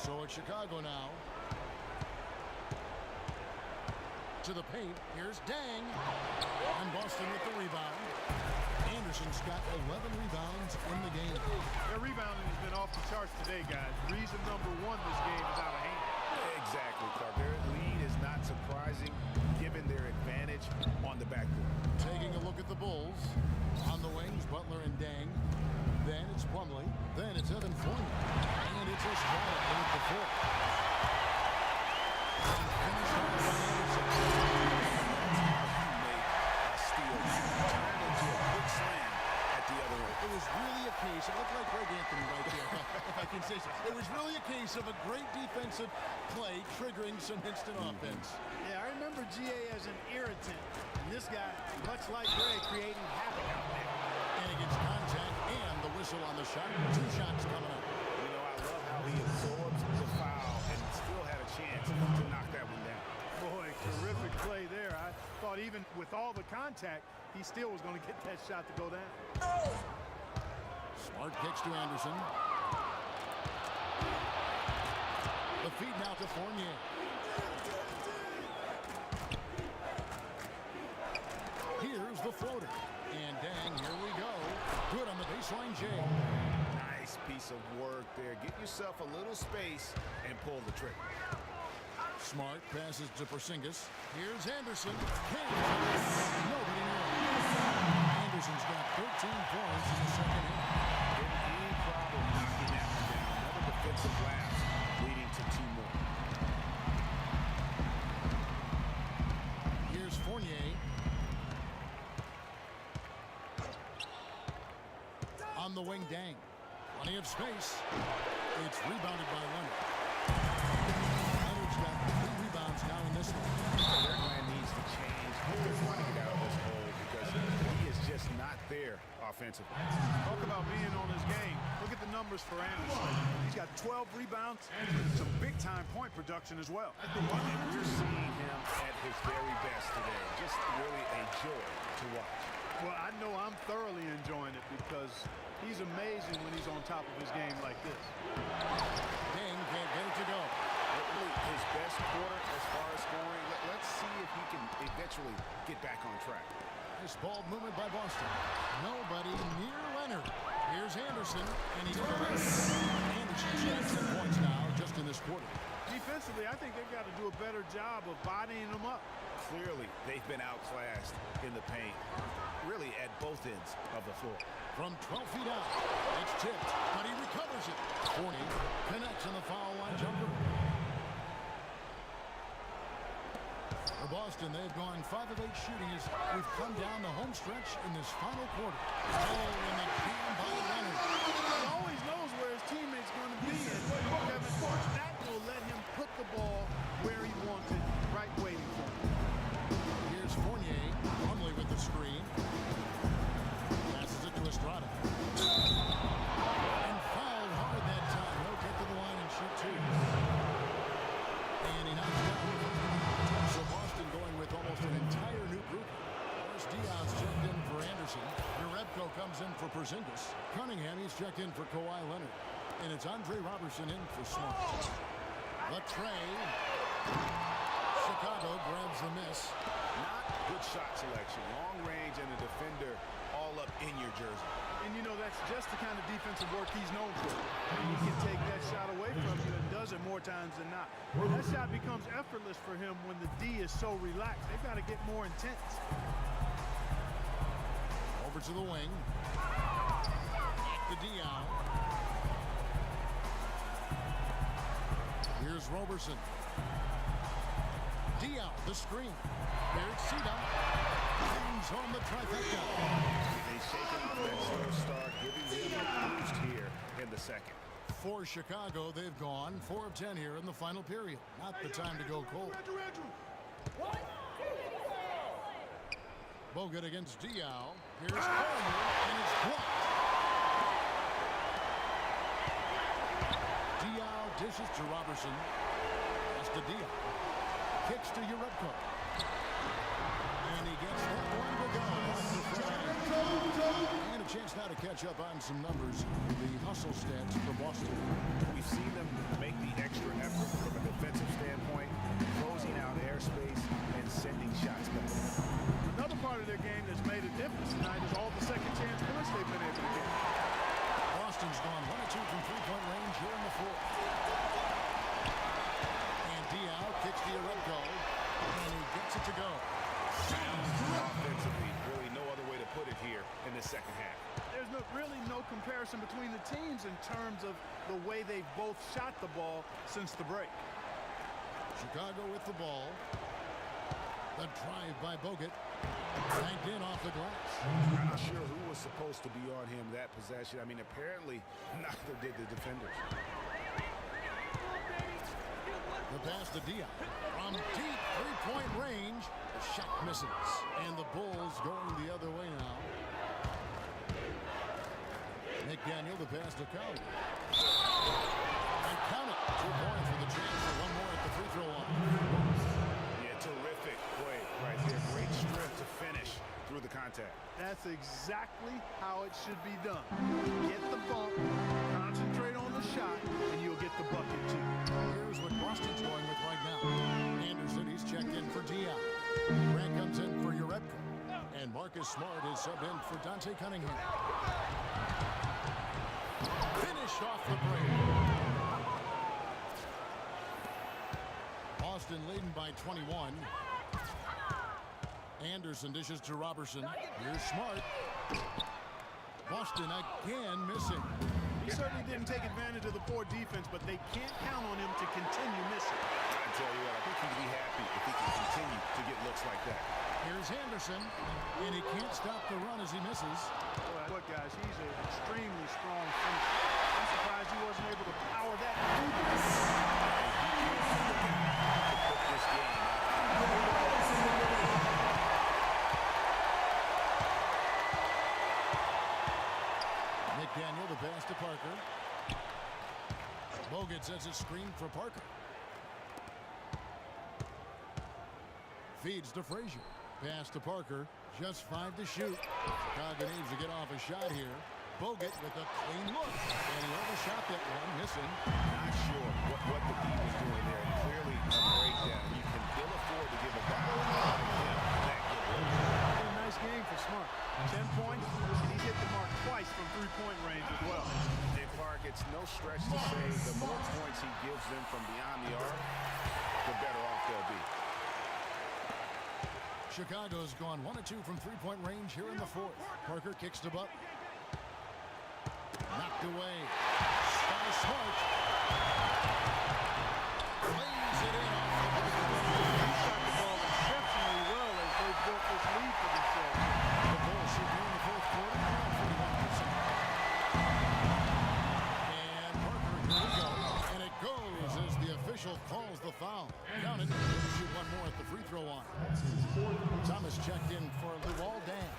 So it's Chicago now. To the paint. Here's Dang. And Boston with the rebound. Anderson's got 11 rebounds in the game. Their rebounding has been off the charts today, guys. Reason number one, this game is out of hand. Exactly, Clark. Their lead is not surprising given their advantage on the backcourt. Taking a look at the Bulls. On the wings, Butler and Dang. Then it's Plumlee. Then it's Evan Fournier. And it's Estrada with the fourth. Finish off by Anderson. It was really a case, it looked like Greg Anthony right there, if I can say so. It was really a case of a great defensive play triggering some instant offense. Yeah, I remember GA as an irritant. And this guy, much like Greg, creating havoc out there. And against contact and the whistle on the shot. 2 shots coming up. You know, I love how he absorbs the foul and still had a chance to knock that one down. Boy, terrific play there. I thought even with all the contact, he still was going to get that shot to go down. Smart kicks to Anderson. The feed now to Fournier. Here's the floater. And Dang, here we go. Good on the baseline, Jay. Nice piece of work there. Get yourself a little space and pull the trigger. Smart passes to Porzingis. Here's Anderson. Nobody knows. Anderson's got 13 points in the second half. Didn't any problem knocking that one down. Another defensive lapse leading to 2 more. Here's Fournier. On the wing, Dang. Plenty of space. It's rebounded by Leonard. Leonard's got 3 rebounds now in this one. Their plan needs to change. They're trying to get out of this hole because he is just not there offensively. Talk about being on his game. Look at the numbers for Anderson. He's got 12 rebounds and some big-time point production as well. And we're seeing him at his very best today. Just really a joy to watch. Well, I know I'm thoroughly enjoying it because he's amazing when he's on top of his game like this. Dang can't get it to go. Really his best quarter as far as scoring. Let's see if he can eventually get back on track. This ball movement by Boston. Nobody near Leonard. Here's Anderson, and he goes. Anderson's got 10 points now just in this quarter. Defensively, I think they've got to do a better job of bodying him up. Clearly, they've been outclassed in the paint, really at both ends of the floor. From 12 feet out, it's tipped, but he recovers it. Fournier connects on the foul line jumper. For Boston, they've gone 5 of 8 shooting as we've come down the home stretch in this final quarter. Oh, and the jam by Leonard. He always knows where his teammate's going to be, and Caveman, that will let him put the ball where he wants it, right waiting for him. Here's Fournier, Plumlee with the screen. Passes it to Estrada. And fouled hard that time. He'll get to the line and shoot 2. And he knocks down. So Boston going with almost an entire new group. There's Diaz checked in for Anderson. Jerebko comes in for Porzingis. Cunningham, he's checked in for Kawhi Leonard. And it's Andre Robertson in for Smart. The tray. Chicago grabs the miss. Not good shot selection. Long range and a defender all up in your jersey. And you know, that's just the kind of defensive work he's known for. He can take that shot away from you and does it more times than not. That shot becomes effortless for him when the D is so relaxed. They've got to get more intense. Over to the wing. The Dion. Here's Roberson. Dion, the screen. There's Cedar. Brings home the trifecta. They shaking off that superstar, giving them a boost here in the second. For Chicago, they've gone 4 of 10 here in the final period. Not the time to go cold. Bogut against Diaw. Here's Coleman, and it's blocked. Diaw dishes to Robertson. That's to Diaw. Kicks to Jerebko. And he gets that one to go. And it's chance now to catch up on some numbers. The hustle stats for Boston. We've seen them make the extra effort from a defensive standpoint, closing out airspace and sending shots back. Another part of their game that's made a difference tonight is all the second chance points they've been able to get. Boston's gone 1 of 2 from three-point range here in the fourth. And Diaw kicks the Arebko, and he gets it to go. Offensively, really no other way to put it here in the second half. There's really no comparison between the teams in terms of the way they've both shot the ball since the break. Chicago with the ball. The drive by Bogut. Banked in off the glass. I'm not sure who was supposed to be on him that possession. I mean, apparently neither did the defenders. The pass to Diaw. From deep three-point range. The shot misses. And the Bulls going the other way now. McDaniel, the pass to Cowley. And count it. 2 points for the transfer. One more at the free throw line. Yeah, terrific play right there. Great strength to finish through the contact. That's exactly how it should be done. Get the bump, concentrate on the shot, and you'll get the bucket too. Here's what Boston's going with right now. Anderson, he's checked in for Diaw. Grant comes in for Urebka. And Marcus Smart is subbed in for Dante Cunningham. Finished off the break. Boston leading by 21. Anderson dishes to Robertson. Here's Smart. Boston again missing. He certainly didn't take advantage of the poor defense, but they can't count on him to continue missing. I tell you what, I think he'd be happy if he can continue to get looks like that. Here's Henderson, and he can't stop the run as he misses. Look, guys, he's an extremely strong finisher. I'm surprised he wasn't able to power that through this. Put this game out. McDaniel, the pass to Parker. Bogut sets a screen for Parker. Feeds to Frazier. Pass to Parker. Just 5 to shoot. Chicago needs to get off a shot here. Bogut with a clean look. And he overshot that one, missing. Not sure what the D was doing there. Clearly a breakdown. You can ill afford to give a guy like him that good look. A nice game for Smart. 10 points, and he hit the mark twice from three-point range as well. And Clark, it's no stretch to say the more points he gives them from beyond the arc, the better off they'll be. Chicago's gone 1 of 2 from three-point range here in the fourth. Parker kicks to Buck. Knocked away. By Smart. Lays it in off the He shot the ball exceptionally well as they built this lead for themselves. The Bulls should be in the fourth quarter. 41%. And Parker, here we go. And it goes as the official calls the foul. Count it. Shoot one more at the free throw line. Thomas checked in for Luol Deng.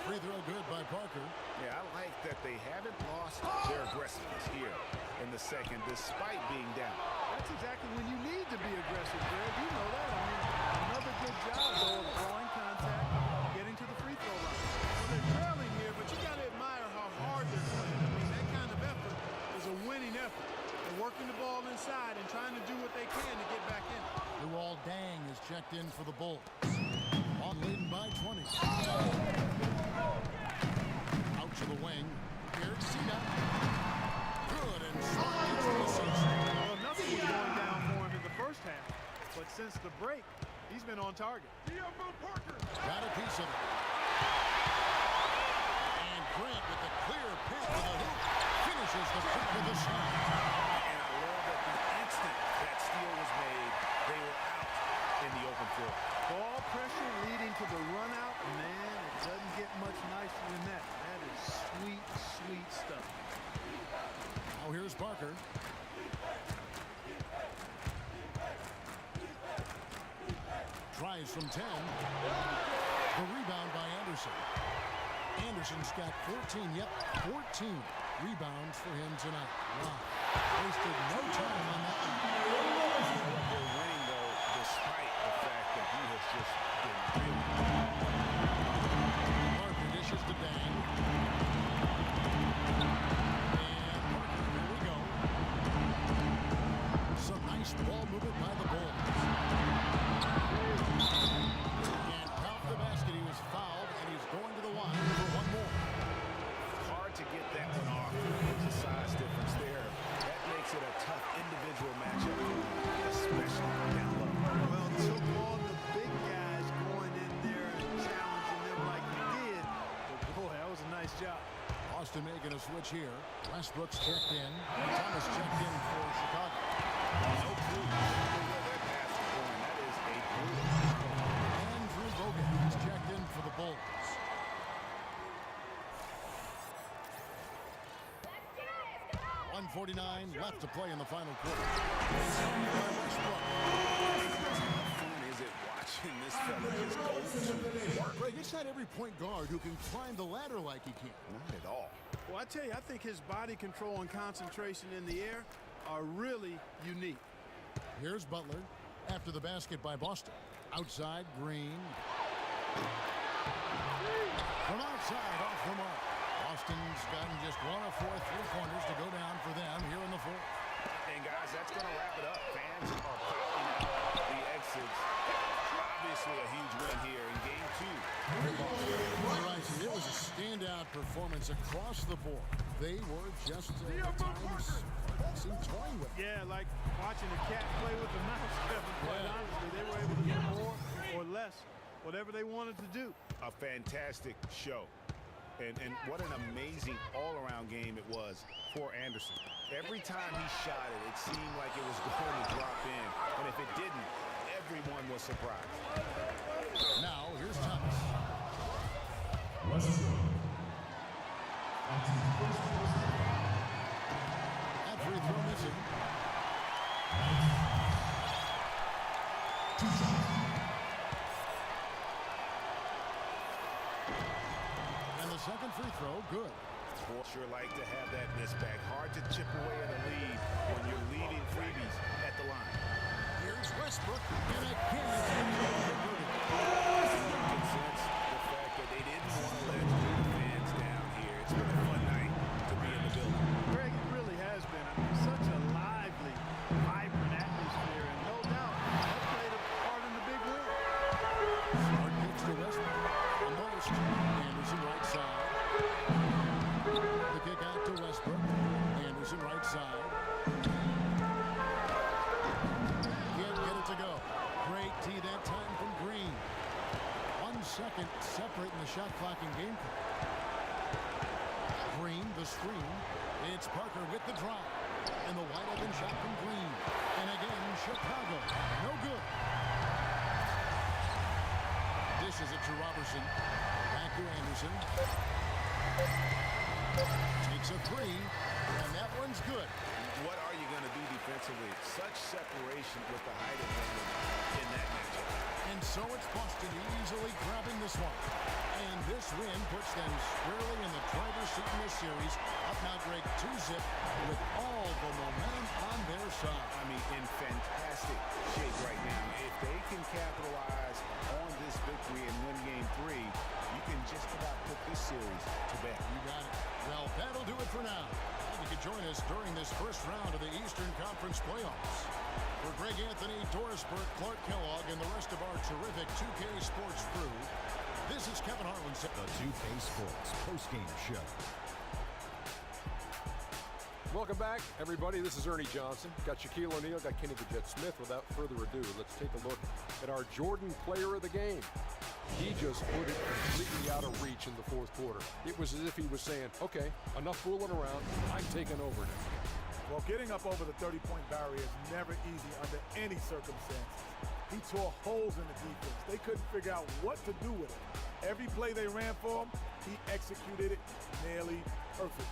Free throw good by Parker. Yeah, I like that they haven't lost their aggressiveness here in the second, despite being down. That's exactly when you need to be aggressive, Greg. You know that. I mean, another good job, though, of drawing contact, getting to the free throw line. Well, they're trailing here, but you got to admire how hard they're playing. I mean, that kind of effort is a winning effort. They're working the ball inside and trying to do what they can to get back in. Luol Deng is checked in for the Bulls. On leading by 20. Out to the wing. Here's Cena. Good and Smart gets the assist. Well, nothing was going down for him in the first half, but since the break, he's been on target. Got a piece of it. And Grant with the clear pick to the hoop. Finishes the pick with a shot. And I love that the instant that steal was made, they were out in the open floor. Ball pressure leading to the run out. Man, it doesn't get much nicer than that. That is sweet, sweet stuff. Now here's Parker. Tries from 10. The rebound by Anderson. Anderson's got 14. Yep, 14 rebounds for him tonight. Wow. Wasted no time on that one. They're winning, though, despite the fact that he has just been really Parker dishes to Deng. was a nice job. Boston making a switch here. Westbrook's checked in. Thomas checked in for Chicago. No clue where that pass is going. That is a brutal. Andrew Bogut is checked in for the Bulls. .149 left to play in the final quarter. Is it watching this fella just go to work? Greg, it's not every point guard who can climb the ladder like he can. Not at all. Well, I tell you, I think his body control and concentration in the air are really unique. Here's Butler after the basket by Boston. Outside, Green. From outside, off the mark. Boston's gotten just 1 of 4 3-pointers to go down for them here in the fourth. And guys, that's going to wrap it up. Fans are piling out the exits. Obviously a huge win here in Game 2. Right, it was a standout performance across the board. They were just at times seemed toying with. Yeah, like watching a cat play with a mouse, Kevin. Quite honestly, they were able to get more or less, whatever they wanted to do. A fantastic show. And what an amazing all-around game it was for Anderson. Every time he shot it, it seemed like it was going to drop in. And if it didn't, everyone was surprised. Now, here's Thomas. That free throw missing. Second free throw, good. Boy, sure like to have that miss back. Hard to chip away at a lead when you're leaving freebies at the line. Here's Westbrook, and again it's converted. You can sense the fact that they didn't want to let the fans down here. It's been a fun night to be in the building. Greg, it really has been. I mean, such a lively, vibrant atmosphere, and no doubt that played a part in the big win. Smart pitch to Westbrook. On most, Anderson right side. The kick out to Westbrook. Anderson right side. Can't get it to go. Great tee that time from Green. 1 second separating the shot clock in game clock. Green, the screen. It's Parker with the drive. And the wide open shot from Green. And again, Chicago. No good. This is it to Robertson. Back to Anderson. Takes a three, and that one's good. What are you going to do defensively? Such separation with the height advantage in that matchup. And so it's Boston easily grabbing this one. And this win puts them squarely in the driver's seat in this series. Up now, Greg, 2-zip with all the momentum on their side. I mean, in fantastic shape right now. If they can capitalize on this victory and win Game 3, you can just about put this series to bed. You got it. Well, that'll do it for now. And you can join us during this first round of the Eastern Conference playoffs. For Greg Anthony, Doris Burke, Clark Kellogg, and the rest of our terrific 2K Sports crew, this is Kevin Harlan. The 2K Sports postgame show. Welcome back, everybody. This is Ernie Johnson. Got Shaquille O'Neal, got Kenny the Jet Smith. Without further ado, let's take a look at our Jordan player of the game. He just put it completely out of reach in the fourth quarter. It was as if he was saying, okay, enough fooling around. I'm taking over now. Well, getting up over the 30-point barrier is never easy under any circumstances. He tore holes in the defense. They couldn't figure out what to do with it. Every play they ran for him, he executed it nearly perfect.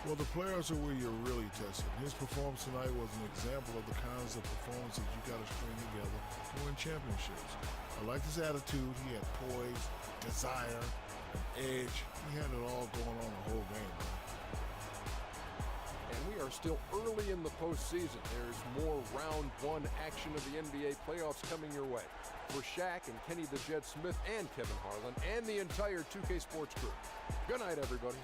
Well, the players are where you're really tested. His performance tonight was an example of the kinds of performances you got to string together to win championships. I liked his attitude. He had poise, desire, an edge. He had it all going on the whole game, man. And we are still early in the postseason. There's more round one action of the NBA playoffs coming your way. For Shaq and Kenny the Jet Smith and Kevin Harlan and the entire 2K Sports crew. Good night, everybody.